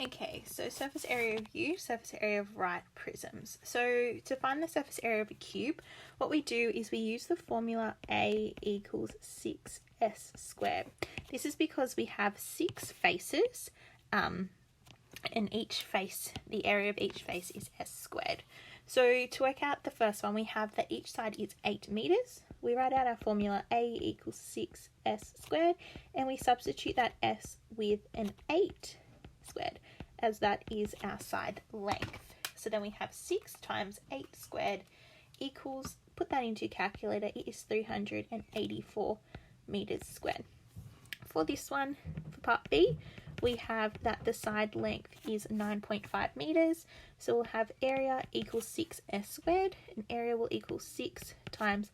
Okay, so surface area of U, surface area of right prisms. So to find the surface area of a cube, what we do is we use the formula A equals 6s squared. This is because we have 6 faces, and each face, the area of each face is s squared. So to work out the first one, we have that each side is 8 meters. We write out our formula A equals 6s squared, and we substitute that s with an 8 squared, as that is our side length. So then we have 6 times 8 squared equals, put that into your calculator, it is 384 meters squared. For this one, for part B, we have that the side length is 9.5 meters. So we'll have area equals 6s squared, and area will equal 6 times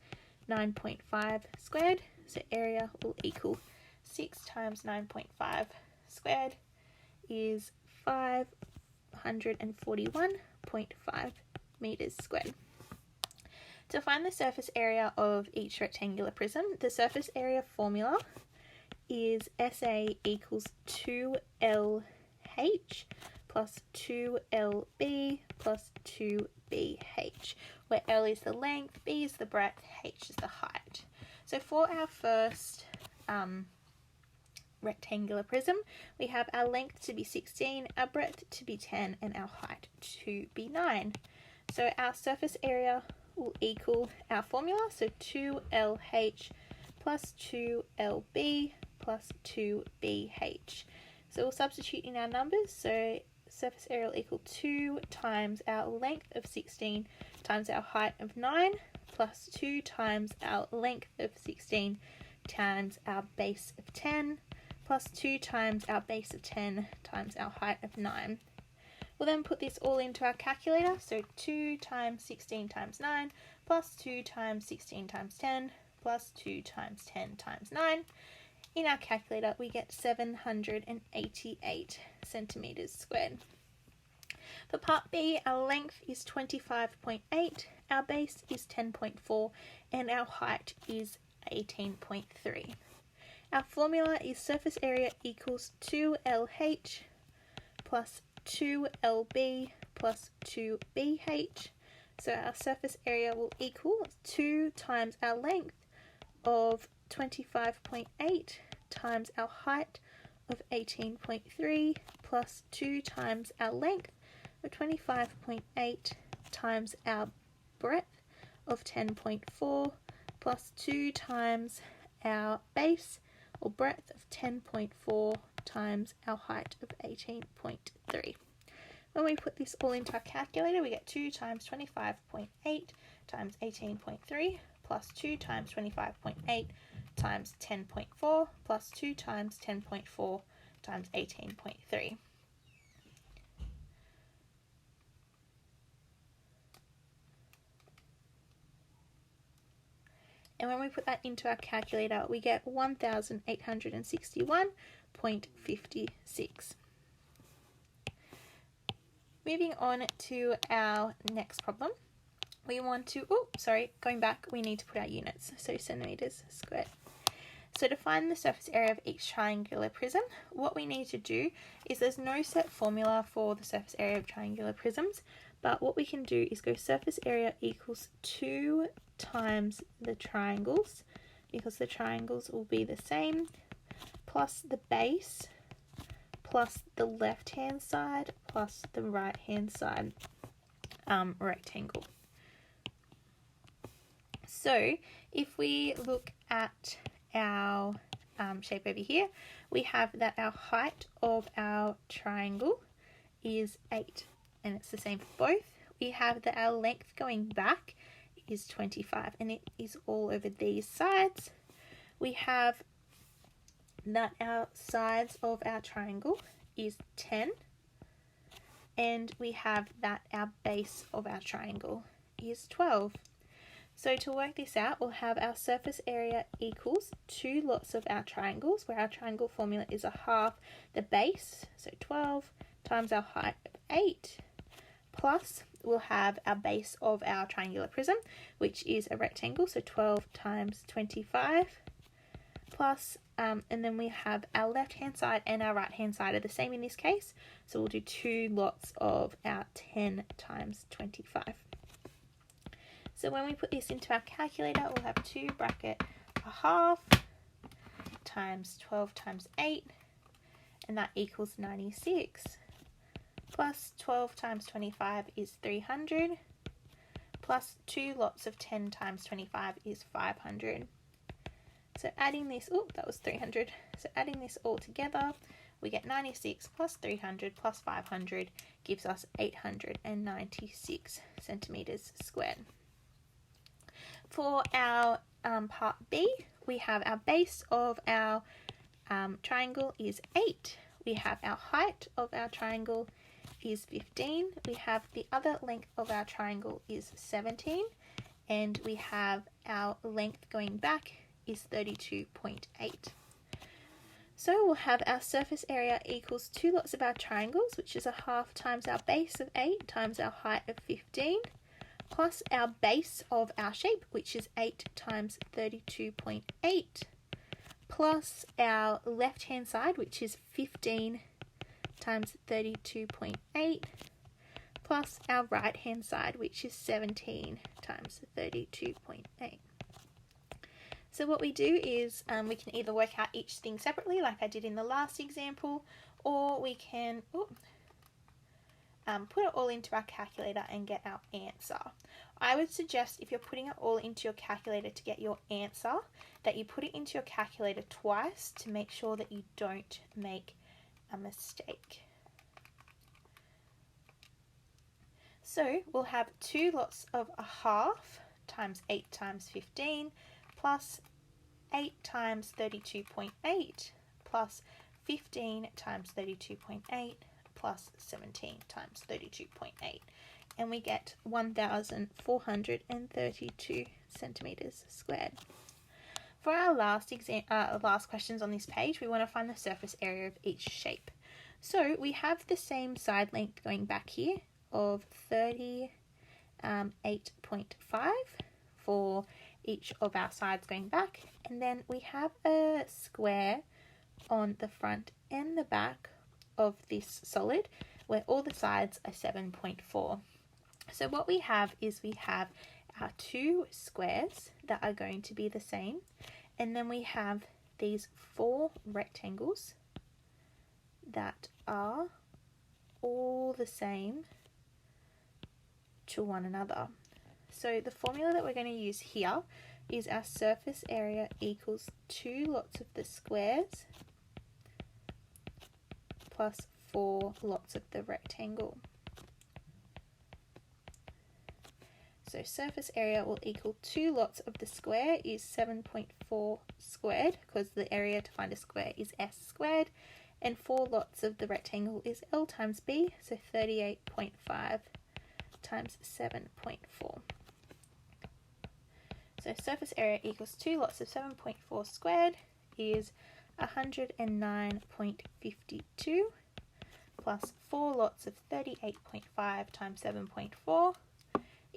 9.5 squared. So area will equal 6 times 9.5 squared is 541.5 meters squared. To find the surface area of each rectangular prism, the surface area formula is SA equals 2LH plus 2LB plus 2BH, where L is the length, B is the breadth, H is the height. So for our first rectangular prism, we have our length to be 16, our breadth to be 10, and our height to be 9. So our surface area will equal our formula, so 2LH plus 2LB plus 2BH. So we'll substitute in our numbers, so surface area will equal 2 times our length of 16 times our height of 9 plus 2 times our length of 16 times our base of 10 plus 2 times our base of 10 times our height of 9. We'll then put this all into our calculator, so 2 times 16 times 9 plus 2 times 16 times 10 plus 2 times 10 times 9. In our calculator, we get 788 centimeters squared. For part B, our length is 25.8, our base is 10.4, and our height is 18.3. Our formula is surface area equals 2LH plus 2LB plus 2BH. So our surface area will equal 2 times our length of 25.8 times our height of 18.3 plus 2 times our length of 25.8 times our breadth of 10.4 plus 2 times our base or breadth of 10.4 times our height of 18.3. When we put this all into our calculator, we get 2 times 25.8 times 18.3 plus 2 times 25.8 times 10.4 plus 2 times 10.4 times 18.3. And when we put that into our calculator, we get 1,861.56. Moving on to our next problem. We want to, going back, we need to put our units, so centimeters squared. So to find the surface area of each triangular prism, what we need to do is there's no set formula for the surface area of triangular prisms, but what we can do is go surface area equals 2 times the triangles, because the triangles will be the same, plus the base, plus the left hand side, plus the right hand side rectangle. So if we look at our shape over here, we have that our height of our triangle is 8, and it's the same for both. We have that our length going back is 25, and it is all over these sides. We have that our sides of our triangle is 10, and we have that our base of our triangle is 12. So to work this out, we'll have our surface area equals 2 lots of our triangles, where our triangle formula is a half the base, so 12, times our height of 8, plus we'll have our base of our triangular prism, which is a rectangle, so 12 times 25, plus and then we have our left hand side and our right hand side are the same in this case, so we'll do 2 lots of our 10 times 25. So when we put this into our calculator, we'll have 2 bracket a half times 12 times 8, and that equals 96, plus 12 times 25 is 300, plus 2 lots of 10 times 25 is 500. So adding this, oh, that was 300. So adding this all together, we get 96 plus 300 plus 500 gives us 896 centimeters squared. For our part B, we have our base of our triangle is 8. We have our height of our triangle is 15. We have the other length of our triangle is 17. And we have our length going back is 32.8. So we'll have our surface area equals 2 lots of our triangles, which is a half times our base of 8 times our height of 15, plus our base of our shape, which is 8 times 32.8, plus our left hand side, which is 15 times 32.8, plus our right hand side, which is 17 times 32.8. So what we do is we can either work out each thing separately like I did in the last example, or we can put it all into our calculator and get our answer. I would suggest if you're putting it all into your calculator to get your answer, that you put it into your calculator twice to make sure that you don't make a mistake. So we'll have 2 lots of a half times 8 times 15 plus 8 times 32.8 plus 15 times 32.8 plus 17 times 32.8, and we get 1,432 centimeters squared. For our last questions on this page, we want to find the surface area of each shape. So we have the same side length going back here of 38.5 for each of our sides going back, and then we have a square on the front and the back of this solid where all the sides are 7.4. So what we have is we have our 2 squares that are going to be the same, and then we have these 4 rectangles that are all the same to one another. So the formula that we're going to use here is our surface area equals 2 lots of the squares plus 4 lots of the rectangle. So surface area will equal 2 lots of the square is 7.4 squared, because the area to find a square is s squared, and 4 lots of the rectangle is L times B, so 38.5 times 7.4. So surface area equals 2 lots of 7.4 squared is 109.52 plus 4 lots of 38.5 times 7.4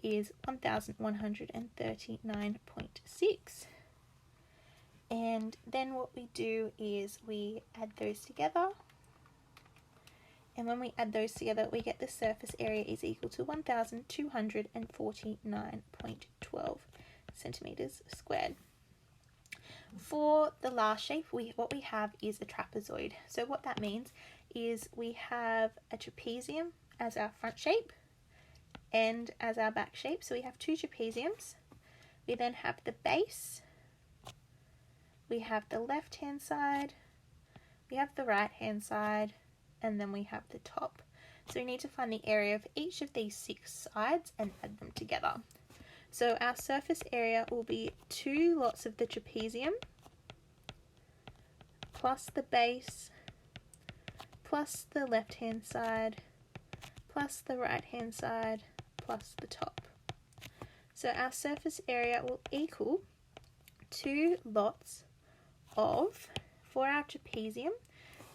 is 1,139.6. And then what we do is we add those together, and when we add those together we get the surface area is equal to 1,249.12 centimeters squared. For the last shape, what we have is a trapezoid. So what that means is we have a trapezium as our front shape and as our back shape. So we have 2 trapeziums. We then have the base, we have the left hand side, we have the right hand side, and then we have the top. So we need to find the area of each of these 6 sides and add them together. So our surface area will be 2 lots of the trapezium plus the base plus the left hand side plus the right hand side plus the top. So our surface area will equal 2 lots of, for our trapezium,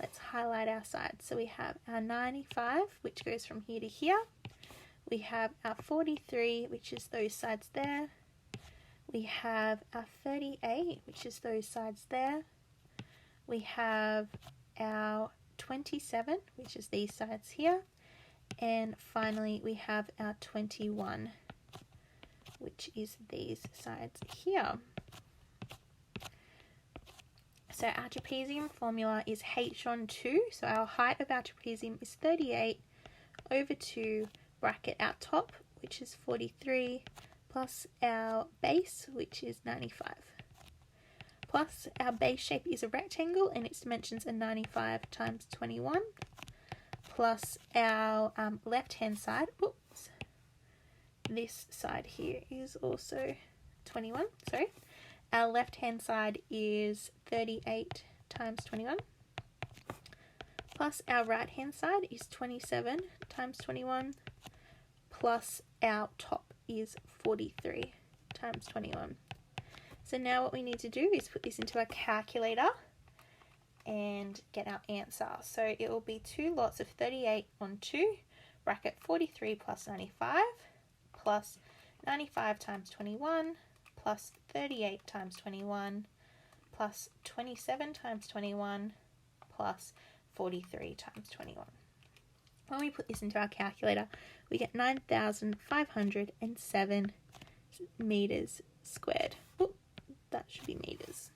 let's highlight our sides. So we have our 95, which goes from here to here. We have our 43, which is those sides there. We have our 38, which is those sides there. We have our 27, which is these sides here. And finally, we have our 21, which is these sides here. So our trapezium formula is h on 2. So our height of our trapezium is 38 over 2, bracket our top, which is 43, plus our base, which is 95. Plus our base shape is a rectangle and its dimensions are 95 times 21. Plus our left-hand side, oops, this side here is also 21, sorry. Our left-hand side is 38 times 21. Plus our right-hand side is 27 times 21. Plus our top is 43 times 21. So now what we need to do is put this into a calculator and get our answer. So it will be 2 lots of 38 on 2, bracket 43 plus 95, plus 95 times 21, plus 38 times 21, plus 27 times 21, plus 43 times 21. When we put this into our calculator, we get 9,507 meters squared. Oop, that should be meters.